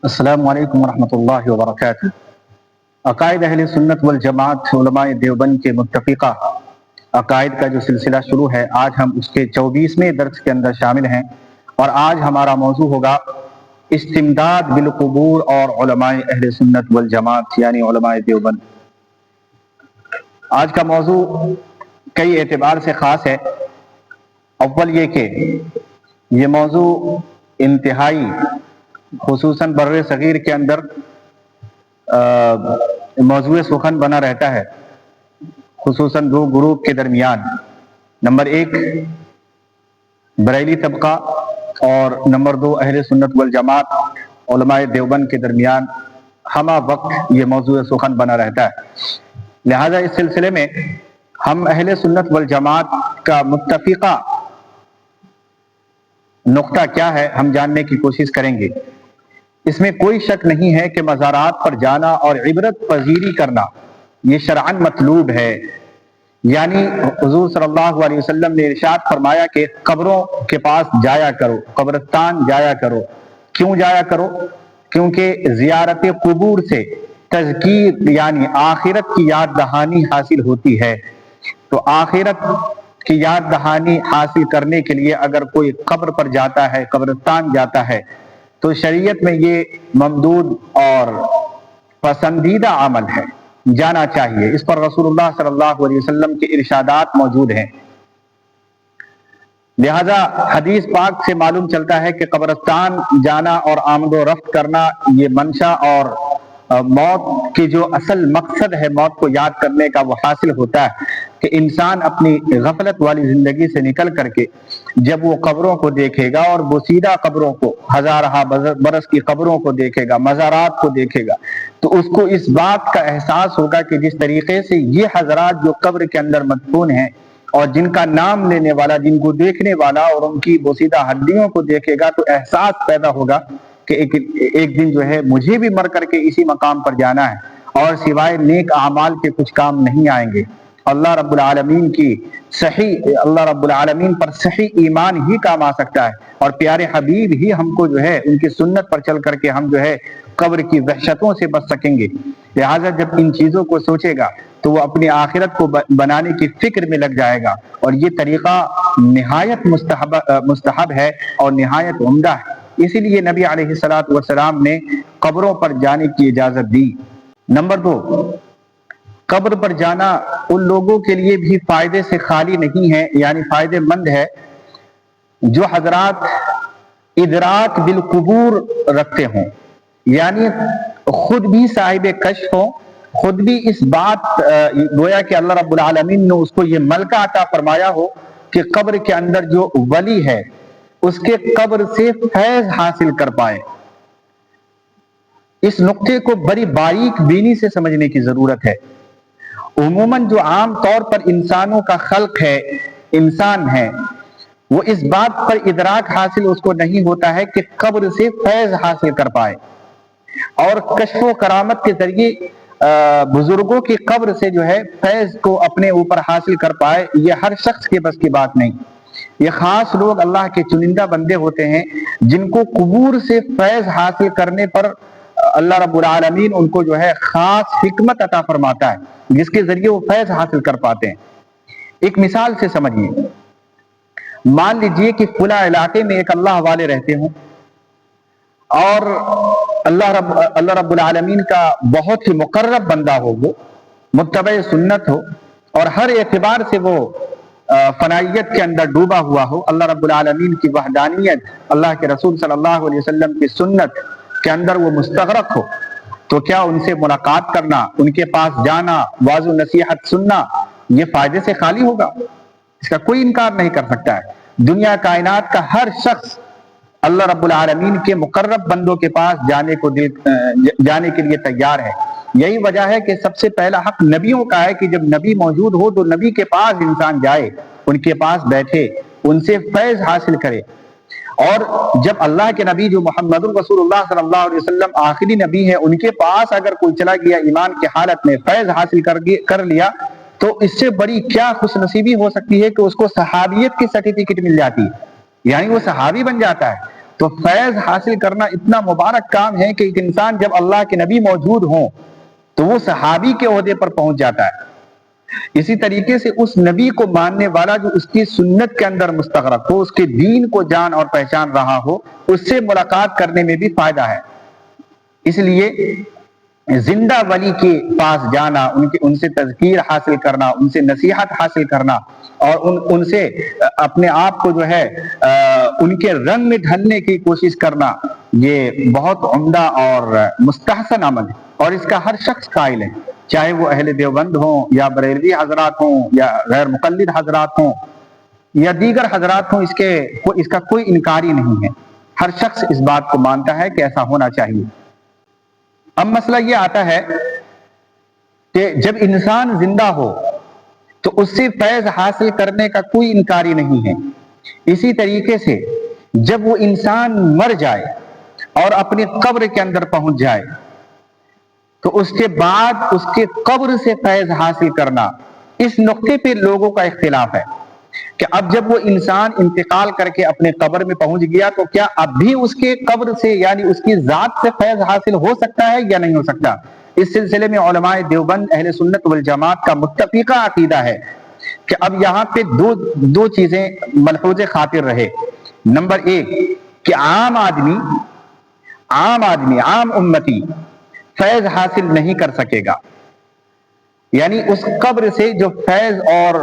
السلام علیکم ورحمۃ اللہ وبرکاتہ۔ عقائد اہل سنت والجماعت علماء دیوبند کے متفقہ عقائد کا جو سلسلہ شروع ہے، آج ہم اس کے 24ویں درس کے اندر شامل ہیں، اور آج ہمارا موضوع ہوگا استمداد بالقبور اور علماء اہل سنت والجماعت یعنی علماء دیوبند۔ آج کا موضوع کئی اعتبار سے خاص ہے۔ اول یہ کہ یہ موضوع انتہائی خصوصاً بر صغیر کے اندر موضوع سخن بنا رہتا ہے، خصوصاً دو گروپ کے درمیان، نمبر 1 بریلی طبقہ اور نمبر 2 اہل سنت والجماعت علماء دیوبند کے درمیان ہمہ وقت یہ موضوع سخن بنا رہتا ہے۔ لہذا اس سلسلے میں ہم اہل سنت والجماعت کا متفقہ نقطہ کیا ہے ہم جاننے کی کوشش کریں گے۔ اس میں کوئی شک نہیں ہے کہ مزارات پر جانا اور عبرت پذیری کرنا یہ شرعاً مطلوب ہے، یعنی حضور صلی اللہ علیہ وسلم نے ارشاد فرمایا کہ قبروں کے پاس جایا کرو، قبرستان جایا کرو۔ کیوں جایا کرو؟ کیونکہ زیارت قبور سے تذکیر یعنی آخرت کی یاد دہانی حاصل ہوتی ہے۔ تو آخرت کی یاد دہانی حاصل کرنے کے لیے اگر کوئی قبر پر جاتا ہے، قبرستان جاتا ہے، تو شریعت میں یہ ممدود اور پسندیدہ عمل ہے، جانا چاہیے۔ اس پر رسول اللہ صلی اللہ علیہ وسلم کے ارشادات موجود ہیں۔ لہذا حدیث پاک سے معلوم چلتا ہے کہ قبرستان جانا اور آمد و رفت کرنا یہ منشا اور موت کی جو اصل مقصد ہے موت کو یاد کرنے کا وہ حاصل ہوتا ہے کہ انسان اپنی غفلت والی زندگی سے نکل کر کے جب وہ قبروں کو دیکھے گا اور بوسیدہ قبروں کو، ہزارہ برس کی قبروں کو دیکھے گا، مزارات کو دیکھے گا، تو اس کو اس بات کا احساس ہوگا کہ جس طریقے سے یہ حضرات جو قبر کے اندر مدفون ہیں اور جن کا نام لینے والا، جن کو دیکھنے والا اور ان کی بوسیدہ ہڈیوں کو دیکھے گا تو احساس پیدا ہوگا کہ ایک دن جو ہے مجھے بھی مر کر کے اسی مقام پر جانا ہے، اور سوائے نیک اعمال کے کچھ کام نہیں آئیں گے۔ اللہ رب العالمین پر صحیح ایمان ہی کام آ سکتا ہے، اور پیارے حبیب ہی ہم کو جو ہے ان کی سنت پر چل کر کے ہم جو ہے قبر کی وحشتوں سے بچ سکیں گے۔ لہٰذا جب ان چیزوں کو سوچے گا تو وہ اپنی آخرت کو بنانے کی فکر میں لگ جائے گا، اور یہ طریقہ نہایت مستحب ہے اور نہایت عمدہ ہے۔ اسی لیے نبی علیہ السلام نے قبروں پر جانے کی اجازت دی۔ نمبر 2، قبر پر جانا ان لوگوں کے لیے بھی فائدے سے خالی نہیں ہے، یعنی فائدے مند ہے جو حضرات ادراک بالقبور رکھتے ہوں، یعنی خود بھی صاحب کشف ہوں، خود بھی اس بات گویا کہ اللہ رب العالمین نے اس کو یہ ملکہ عطا فرمایا ہو کہ قبر کے اندر جو ولی ہے اس کے قبر سے فیض حاصل کر پائے۔ اس نقطے کو بڑی باریک بینی سے سمجھنے کی ضرورت ہے۔ عموماً جو عام طور پر انسانوں کا خلق ہے، انسان ہے، وہ اس بات پر ادراک حاصل اس کو نہیں ہوتا ہے کہ قبر سے فیض حاصل کر پائے، اور کشف و کرامت کے ذریعے بزرگوں کی قبر سے جو ہے فیض کو اپنے اوپر حاصل کر پائے، یہ ہر شخص کے بس کی بات نہیں۔ یہ خاص لوگ اللہ کے چنندہ بندے ہوتے ہیں جن کو قبور سے فیض حاصل کرنے پر اللہ رب العالمین ان کو جو ہے خاص حکمت عطا فرماتا ہے جس کے ذریعے وہ فیض حاصل کر پاتے ہیں۔ ایک مثال سے سمجھیے، مان لیجئے کہ فلاں علاقے میں ایک اللہ والے رہتے ہوں، اور اللہ رب العالمین کا بہت ہی مقرب بندہ ہو، وہ متبع سنت ہو، اور ہر اعتبار سے وہ فنائیت کے اندر ڈوبا ہوا ہو، اللہ رب العالمین کی وحدانیت، اللہ کے رسول صلی اللہ علیہ وسلم کی سنت کے اندر وہ مستغرق ہو، تو کیا ان سے ملاقات کرنا، ان کے پاس جانا، واعظ و نصیحت سننا یہ فائدے سے خالی ہوگا؟ اس کا کوئی انکار نہیں کر سکتا ہے۔ دنیا کائنات کا ہر شخص اللہ رب العالمین کے مقرب بندوں کے پاس جانے کے لیے تیار ہے۔ یہی وجہ ہے کہ سب سے پہلا حق نبیوں کا ہے کہ جب نبی موجود ہو تو نبی کے پاس انسان جائے، ان کے پاس بیٹھے، ان سے فیض حاصل کرے۔ اور جب اللہ کے نبی جو محمد رسول اللہ صلی اللہ علیہ وسلم آخری نبی ہے، ان کے پاس اگر کوئی چلا گیا ایمان کی حالت میں فیض حاصل کر لیا، تو اس سے بڑی کیا خوش نصیبی ہو سکتی ہے کہ اس کو صحابیت کی سرٹیفکیٹ مل جاتی ہے، یعنی وہ صحابی بن جاتا ہے۔ تو فیض حاصل کرنا اتنا مبارک کام ہے کہ ایک انسان جب اللہ کے نبی موجود ہوں تو وہ صحابی کے عہدے پر پہنچ جاتا ہے. اسی طریقے سے اس نبی کو ماننے والا جو اس کی سنت کے اندر مستغرق ہو، اس کے دین کو جان اور پہچان رہا ہو، اس سے ملاقات کرنے میں بھی فائدہ ہے. اس لیے زندہ ولی کے پاس جانا، ان سے تذکیر حاصل کرنا، ان سے نصیحت حاصل کرنا اور ان سے اپنے آپ کو جو ہے ان کے رنگ میں ڈھلنے کی کوشش کرنا، یہ بہت عمدہ اور مستحسن عمل ہے اور اس کا ہر شخص قائل ہے، چاہے وہ اہل دیوبند ہوں یا بریلوی حضرات ہوں یا غیر مقلد حضرات ہوں یا دیگر حضرات ہوں. اس کا کوئی انکاری نہیں ہے. ہر شخص اس بات کو مانتا ہے کہ ایسا ہونا چاہیے. اب مسئلہ یہ آتا ہے کہ جب انسان زندہ ہو تو اس سے فیض حاصل کرنے کا کوئی انکاری نہیں ہے. اسی طریقے سے جب وہ انسان مر جائے اور اپنی قبر کے اندر پہنچ جائے تو اس کے بعد اس کے قبر سے فیض حاصل کرنا، اس نقطے پہ لوگوں کا اختلاف ہے کہ اب جب وہ انسان انتقال کر کے اپنے قبر میں پہنچ گیا تو کیا اب بھی اس کے قبر سے یعنی اس کی ذات سے فیض حاصل ہو سکتا ہے یا نہیں ہو سکتا؟ اس سلسلے میں علماء دیوبند اہل سنت والجماعت کا متفقہ عقیدہ ہے کہ اب یہاں پہ دو چیزیں ملحوظ خاطر رہے. نمبر ایک کہ عام آدمی عام امتی فیض حاصل نہیں کر سکے گا، یعنی اس قبر سے جو فیض اور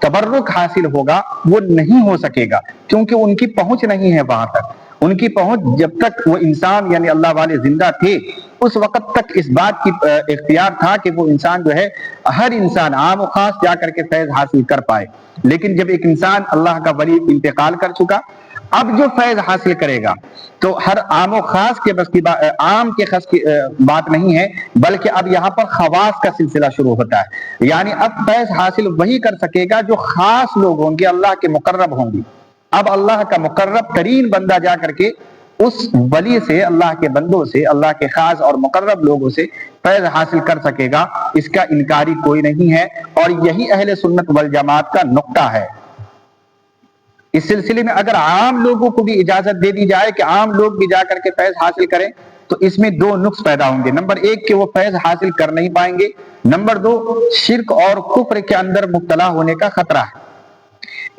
تبرک حاصل ہوگا وہ نہیں ہو سکے گا، کیونکہ ان کی پہنچ نہیں ہے وہاں تک. ان کی پہنچ جب تک وہ انسان یعنی اللہ والے زندہ تھے اس وقت تک اس بات کی اختیار تھا کہ وہ انسان جو ہے ہر انسان عام و خاص جا کر کے فیض حاصل کر پائے. لیکن جب ایک انسان اللہ کا ولی انتقال کر چکا، اب جو فیض حاصل کرے گا تو ہر عام و خاص کے بس کی عام کے خاص کی بات نہیں ہے، بلکہ اب یہاں پر خواص کا سلسلہ شروع ہوتا ہے. یعنی اب فیض حاصل وہی کر سکے گا جو خاص لوگ ہوں گے، اللہ کے مقرب ہوں گے. اب اللہ کا مقرب ترین بندہ جا کر کے اس ولی سے، اللہ کے بندوں سے، اللہ کے خاص اور مقرب لوگوں سے فیض حاصل کر سکے گا، اس کا انکاری کوئی نہیں ہے اور یہی اہل سنت والجماعت کا نقطہ ہے. اس سلسلے میں اگر عام لوگوں کو بھی اجازت دے دی جائے کہ عام لوگ بھی جا کر کے فیض حاصل کریں تو اس میں دو نقص پیدا ہوں گے. نمبر ایک کہ وہ فیض حاصل کر نہیں پائیں گے. نمبر دو شرک اور کفر کے اندر مبتلا ہونے کا خطرہ ہے.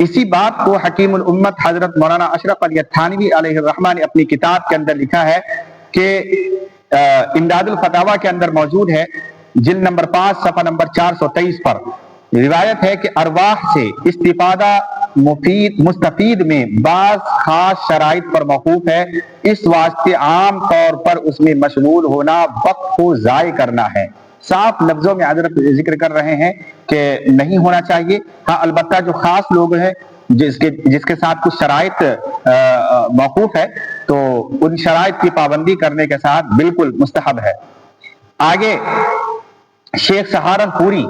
اسی بات کو حکیم الامت حضرت مولانا اشرف علی تھانوی علیہ الرحمہ نے اپنی کتاب کے اندر لکھا ہے کہ امداد الفتاوی کے اندر موجود ہے، جلد نمبر 5 صفحہ نمبر 423 پر روایت ہے کہ ارواح سے استفادہ مستفید میں بعض خاص شرائط پر موقوف ہے. اس واسطے عام طور پر اس میں مشغول ہونا وقت کو ضائع کرنا ہے. صاف لفظوں میں حضرت ذکر کر رہے ہیں کہ نہیں ہونا چاہیے. ہاں البتہ جو خاص لوگ ہیں جس کے ساتھ کچھ شرائط موقوف ہے تو ان شرائط کی پابندی کرنے کے ساتھ بالکل مستحب ہے. آگے شیخ سہارنپوری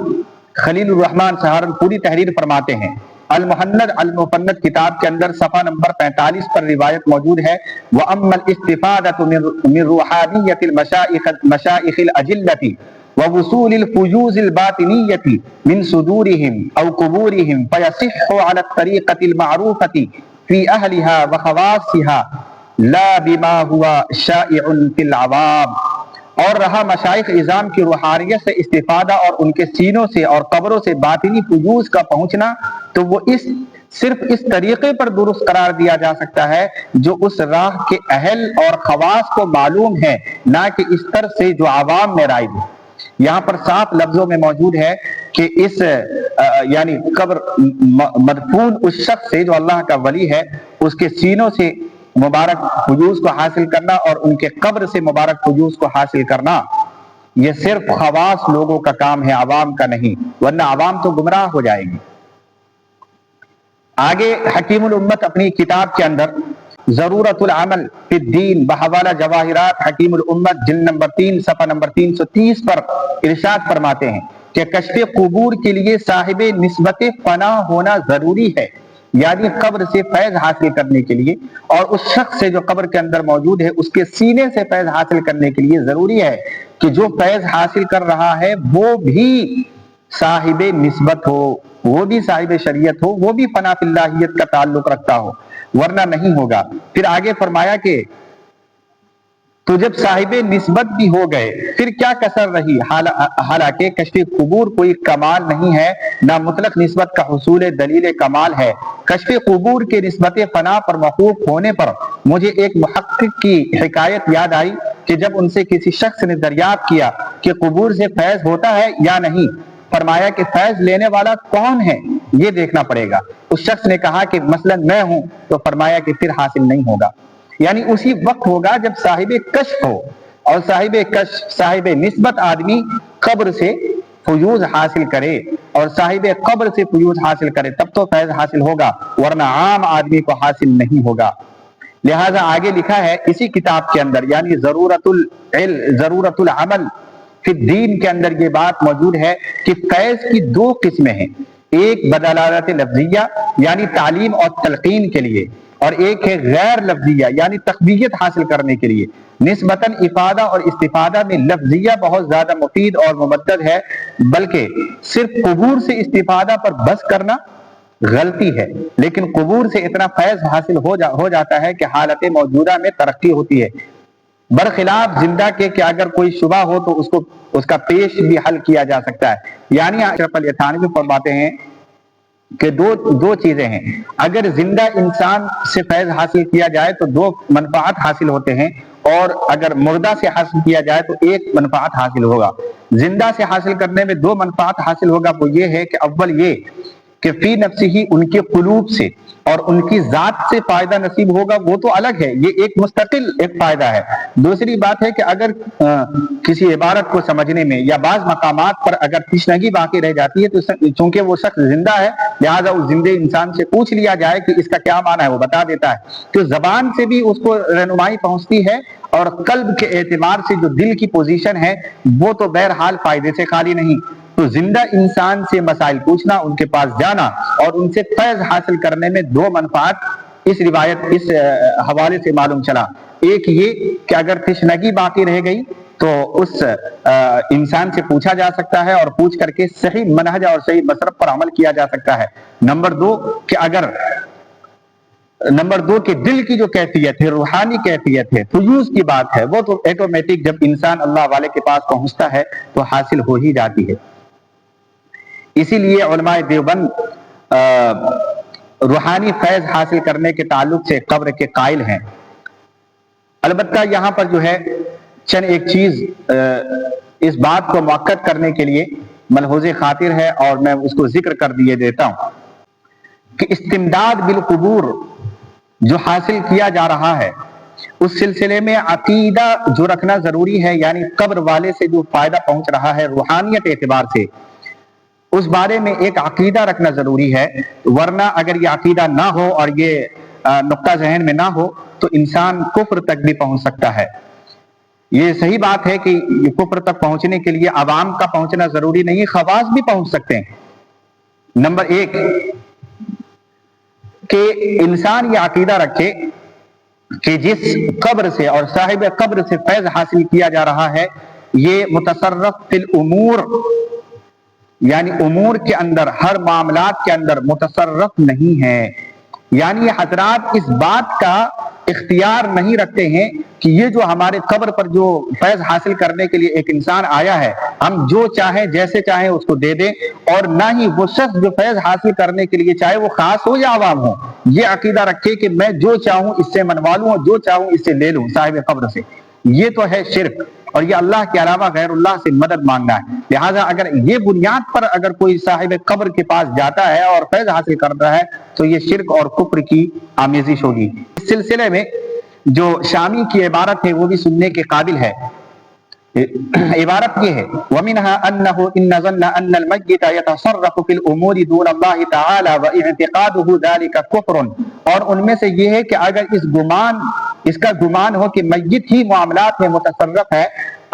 خلیل الرحمن سہارنپوری تحریر فرماتے ہیں، المحند المفند کتاب کے اندر صفحہ نمبر 45 پر روایت موجود ہے، وَأَمَّا الْإِسْتِفَادَةُ مِنْ رُوحَانِيَّةِ الْمَشَائِخِ الْأَجِلَّةِ وَوُصُولِ الْفُيُوزِ الْبَاطِنِيَّةِ مِنْ صُدُورِهِمْ أَوْ قُبُورِهِمْ فَيَصِحُّ عَلَى الطَّرِيقَةِ الْمَعْرُوفَةِ فِي أَهْلِهَا وَخَوَاصِّهَا لَا بِمَا هُوَ شَائِعٌ فِي الْعَوَامِ. اور رہا مشائخ اعظام کی روحانیت سے استفادہ اور ان کے سینوں سے اور قبروں سے باطنی فیوز کا پہنچنا، تو وہ صرف اس طریقے پر درست قرار دیا جا سکتا ہے جو اس راہ کے اہل اور خواص کو معلوم ہے، نہ کہ اس طرح سے جو عوام میں رائج ہے. یہاں پر صاف لفظوں میں موجود ہے کہ اس یعنی قبر مدفون اس شخص سے جو اللہ کا ولی ہے، اس کے سینوں سے مبارک فیوز کو حاصل کرنا اور ان کے قبر سے مبارک فیوز کو حاصل کرنا یہ صرف خواص لوگوں کا کام ہے، عوام کا نہیں، ورنہ عوام تو گمراہ ہو جائے گی. آگے حکیم الامت اپنی کتاب کے اندر ضرورت العمل فی الدین بحوالہ جواہرات حکیم الامت جلد نمبر 3 صفحہ نمبر 330 پر ارشاد فرماتے ہیں کہ کشف قبور کے لیے صاحب نسبت فنا ہونا ضروری ہے، یعنی قبر سے فیض حاصل کرنے کے لیے، اور اس شخص سے جو قبر کے اندر موجود ہے اس کے سینے سے فیض حاصل کرنے کے لیے ضروری ہے کہ جو فیض حاصل کر رہا ہے وہ بھی صاحب نسبت ہو، وہ بھی صاحب شریعت ہو، وہ بھی فنا فی اللہیت کا تعلق رکھتا ہو، ورنہ نہیں ہوگا۔ پھر آگے فرمایا کہ تو جب صاحب نسبت بھی ہو گئے پھر کیا کسر رہی، حالانکہ کشف قبور کوئی کمال نہیں ہے، نہ مطلق نسبت کا حصول دلیل کمال ہے۔ کشف قبور کے نسبت فنا پر موقوف ہونے پر مجھے ایک محقق کی حکایت یاد آئی کہ جب ان سے کسی شخص نے دریافت کیا کہ قبور سے فیض ہوتا ہے یا نہیں، فرمایا کہ فیض لینے والا کون ہے یہ دیکھنا پڑے گا۔ اس شخص نے کہا کہ مثلا میں ہوں، تو فرمایا کہ پھر حاصل نہیں ہوگا، یعنی اسی وقت ہوگا جب صاحب کشف ہو، اور صاحب کشف صاحب نسبت آدمی قبر سے فیوز حاصل کرے، اور صاحب قبر سے فیوز حاصل کرے تب تو فیض حاصل ہوگا، ورنہ عام آدمی کو حاصل نہیں ہوگا۔ لہذا آگے لکھا ہے اسی کتاب کے اندر، یعنی ضرورت العمل فی الدین کے اندر یہ بات موجود ہے کہ فیض کی دو قسمیں ہیں، ایک بدلالت لفظیہ یعنی تعلیم اور تلقین کے لیے، اور ایک ہے غیر لفظیہ یعنی تقویت حاصل کرنے کے لیے۔ نسبتاً افادہ اور استفادہ میں لفظیہ بہت زیادہ مفید اور ممدد ہے، بلکہ صرف قبور سے استفادہ پر بس کرنا غلطی ہے، لیکن قبور سے اتنا فیض حاصل ہو جاتا ہے کہ حالت موجودہ میں ترقی ہوتی ہے، برخلاف زندہ کے کہ اگر کوئی شبہ ہو تو اس کا پیش بھی حل کیا جا سکتا ہے۔ یعنی اشرف علی تھانوی فرماتے ہیں کہ دو چیزیں ہیں، اگر زندہ انسان سے فیض حاصل کیا جائے تو دو منفعات حاصل ہوتے ہیں، اور اگر مردہ سے حاصل کیا جائے تو ایک منفعت حاصل ہوگا۔ زندہ سے حاصل کرنے میں دو منفعت حاصل ہوگا، وہ یہ ہے کہ اول یہ کہ فی نفسی ہی ان کے قلوب سے اور ان کی ذات سے فائدہ نصیب ہوگا، وہ تو الگ ہے، یہ ایک مستقل ایک فائدہ ہے۔ دوسری بات ہے کہ اگر کسی عبارت کو سمجھنے میں یا بعض مقامات پر اگر تشنگی باقی رہ جاتی ہے تو چونکہ وہ شخص زندہ ہے لہذا اس زندہ انسان سے پوچھ لیا جائے کہ اس کا کیا معنی ہے، وہ بتا دیتا ہے، تو زبان سے بھی اس کو رہنمائی پہنچتی ہے، اور قلب کے اعتبار سے جو دل کی پوزیشن ہے وہ تو بہرحال فائدے سے خالی نہیں۔ تو زندہ انسان سے مسائل پوچھنا، ان کے پاس جانا اور ان سے فیض حاصل کرنے میں دو منفعت اس روایت اس حوالے سے معلوم چلا۔ ایک یہ کہ اگر تشنگی باقی رہ گئی تو اس انسان سے پوچھا جا سکتا ہے اور پوچھ کر کے صحیح منہج اور صحیح مصرف پر عمل کیا جا سکتا ہے۔ نمبر دو کہ دل کی جو کیفیت ہے، روحانی کیفیت ہے، فیوز کی بات ہے، وہ تو ایٹومیٹک جب انسان اللہ والے کے پاس پہنچتا ہے تو حاصل ہو ہی جاتی ہے۔ اسی لیے علماء دیوبند روحانی فیض حاصل کرنے کے تعلق سے قبر کے قائل ہیں۔ البتہ یہاں پر جو ہے چند ایک چیز اس بات کو مؤکد کرنے کے لیے ملحوظ خاطر ہے، اور میں اس کو ذکر کر دیے دیتا ہوں کہ استمداد بالقبور جو حاصل کیا جا رہا ہے اس سلسلے میں عقیدہ جو رکھنا ضروری ہے، یعنی قبر والے سے جو فائدہ پہنچ رہا ہے روحانیت اعتبار سے، اس بارے میں ایک عقیدہ رکھنا ضروری ہے، ورنہ اگر یہ عقیدہ نہ ہو اور یہ نقطہ ذہن میں نہ ہو تو انسان کفر تک بھی پہنچ سکتا ہے۔ یہ صحیح بات ہے کہ یہ کفر تک پہنچنے کے لیے عوام کا پہنچنا ضروری نہیں، خواص بھی پہنچ سکتے ہیں۔ نمبر ایک کہ انسان یہ عقیدہ رکھے کہ جس قبر سے اور صاحب قبر سے فیض حاصل کیا جا رہا ہے یہ متصرف فی الامور، یعنی امور کے اندر، ہر معاملات کے اندر متصرف نہیں ہے، یعنی یہ حضرات اس بات کا اختیار نہیں رکھتے ہیں کہ یہ جو ہمارے قبر پر جو فیض حاصل کرنے کے لیے ایک انسان آیا ہے ہم جو چاہیں جیسے چاہیں اس کو دے دیں، اور نہ ہی وہ شخص جو فیض حاصل کرنے کے لیے چاہے وہ خاص ہو یا عوام ہو یہ عقیدہ رکھے کہ میں جو چاہوں اس سے منوا لوں اور جو چاہوں اس سے لے لوں صاحب قبر سے، یہ تو ہے شرک، اور یہ اللہ کے علاوہ غیر اللہ سے مدد مانگنا ہے۔ لہٰذا اگر یہ بنیاد پر اگر کوئی صاحب قبر کے پاس جاتا ہے اور فیض حاصل کرتا ہے تو یہ شرک اور کفر کی آمیزش ہوگی۔ اس سلسلے میں جو شامی کی عبارت ہے وہ بھی سننے کے قابل ہے۔ عبارت یہ ہے وَمِنْهَا أَنَّهُ إِنَّ ظَنَّ أَنَّ الْمَيِّتَ يَتَصَرَّفُ فِي الْأُمُورِ دُونَ اللَّهِ تَعَالَى وَإِعْتِقَادُهُ ذَلِكَ كُفْرٌ، اور ان میں سے یہ ہے کہ اگر اس کا گمان ہو کہ میت ہی معاملات میں متصرف ہے،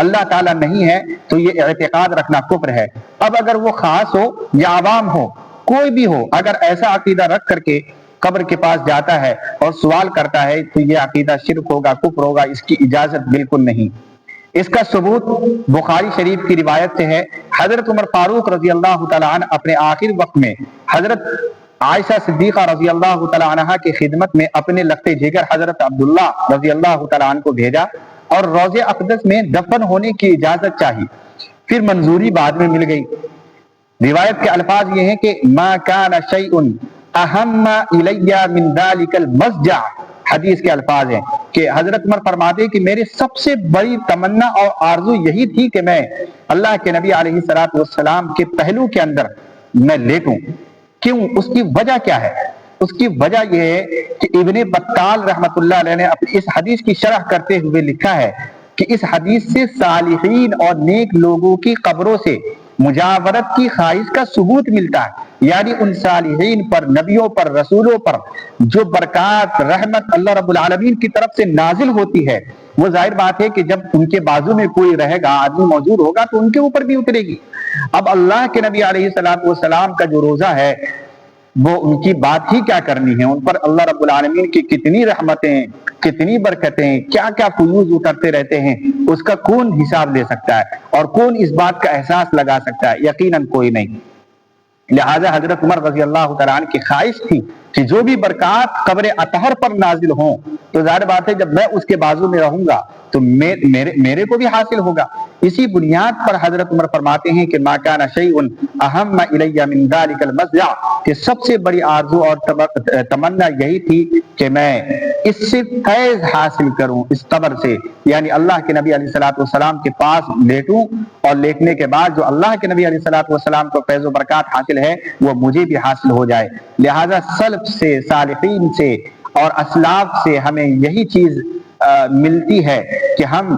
اللہ تعالیٰ نہیں ہے، تو یہ اعتقاد رکھنا کفر ہے۔ اب اگر وہ خاص ہو یا عوام ہو کوئی بھی ہو، اگر ایسا عقیدہ رکھ کر کے قبر کے پاس جاتا ہے اور سوال کرتا ہے تو یہ عقیدہ شرک ہوگا، کفر ہوگا، اس کی اجازت بالکل نہیں۔ اس کا ثبوت بخاری شریف کی روایت سے ہے. حضرت عمر فاروق رضی اللہ تعالیٰ عنہ اپنے آخر وقت میں حضرت عائشہ صدیقہ رضی اللہ تعالیٰ عنہ کی خدمت میں اپنے لخت جگر حضرت عبداللہ رضی اللہ تعالیٰ عنہ کو بھیجا اور روضہ اقدس میں دفن ہونے کی اجازت چاہی. پھر منظوری بعد میں مل گئی. روایت کے الفاظ یہ ہیں کہ ما کان شیء اہم الی من ذلک المضجع. حدیث کے الفاظ ہیں کہ حضرت عمر فرماتے ہیں کہ میرے سب سے بڑی تمنا اور آرزو یہی تھی کہ میں اللہ کے نبی علیہ الصلوۃ والسلام کے پہلو کے اندر میں لیٹوں. کیوں؟ اس کی وجہ کیا ہے؟ اس کی وجہ یہ ہے کہ ابن بطال رحمت اللہ علیہ نے اپنی اس حدیث کی شرح کرتے ہوئے لکھا ہے کہ اس حدیث سے صالحین اور نیک لوگوں کی قبروں سے مجاورت کی خواہش کا ثبوت ملتا ہے. یعنی ان صالحین پر، نبیوں پر، رسولوں پر جو برکات، رحمت اللہ رب العالمین کی طرف سے نازل ہوتی ہے، وہ ظاہر بات ہے کہ جب ان کے بازو میں کوئی رہے گا، آدمی موجود ہوگا، تو ان کے اوپر بھی اترے گی. اب اللہ کے نبی علیہ السلام کا جو روزہ ہے وہ ان کی بات ہی کیا کرنی ہے. ان پر اللہ رب العالمین کی کتنی رحمتیں، کتنی برکتیں، کیا کیا فیوز اترتے رہتے ہیں، اس کا کون حساب لے سکتا ہے اور کون اس بات کا احساس لگا سکتا ہے؟ یقیناً کوئی نہیں. لہذا حضرت عمر رضی اللہ تعالیٰ عنہ کی خواہش تھی کہ جو بھی برکات قبر اطہر پر نازل ہوں تو ظاہر بات ہے جب میں اس کے بازو میں رہوں گا تو میرے کو بھی حاصل ہوگا. اسی بنیاد پر حضرت عمر فرماتے ہیں کہ ما کان شیء اہم الی من ذلک المضجع، کہ سب سے بڑی آرزو اور تمنا یہی تھی کہ میں اس سے فیض حاصل کروں، اس قبر سے، یعنی اللہ کے نبی علیہ الصلوۃ والسلام کے پاس لیٹوں اور لیٹنے کے بعد جو اللہ کے نبی علیہ الصلوۃ والسلام کو فیض و برکات حاصل ہے وہ مجھے بھی حاصل ہو جائے. لہذا سلف سے، صالحین سے اور اسلاف سے ہمیں یہی چیز ملتی ہے کہ ہم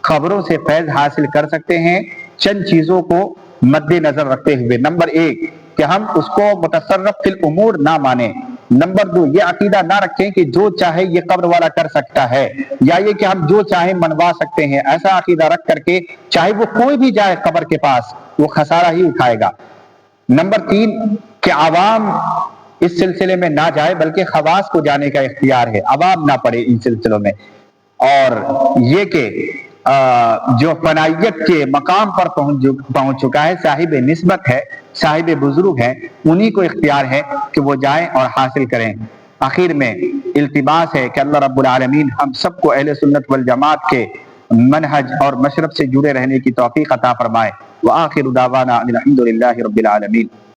خبروں سے فیض حاصل کر سکتے ہیں چند چیزوں کو مد نظر رکھتے ہوئے. نمبر 1 کہ ہم اس کو متصرف فی الامور نہ مانیں. نمبر 2 یہ عقیدہ نہ رکھیں کہ جو چاہے یہ قبر والا کر سکتا ہے، یا یہ کہ ہم جو چاہیں منوا سکتے ہیں. ایسا عقیدہ رکھ کر کے چاہے وہ کوئی بھی جائے قبر کے پاس، وہ خسارہ ہی اٹھائے گا. نمبر 3 کہ عوام اس سلسلے میں نہ جائے بلکہ خواص کو جانے کا اختیار ہے، عوام نہ پڑے ان سلسلوں میں. اور یہ کہ جو فنائیت کے مقام پر پہنچ چکا ہے، صاحب نسبت ہے، صاحب بزرگ ہے، انہی کو اختیار ہے کہ وہ جائیں اور حاصل کریں. آخر میں التماس ہے کہ اللہ رب العالمین ہم سب کو اہل سنت والجماعت کے منہج اور مشرب سے جڑے رہنے کی توفیق عطا فرمائے. وآخر دعوانا الحمد للہ رب العالمین.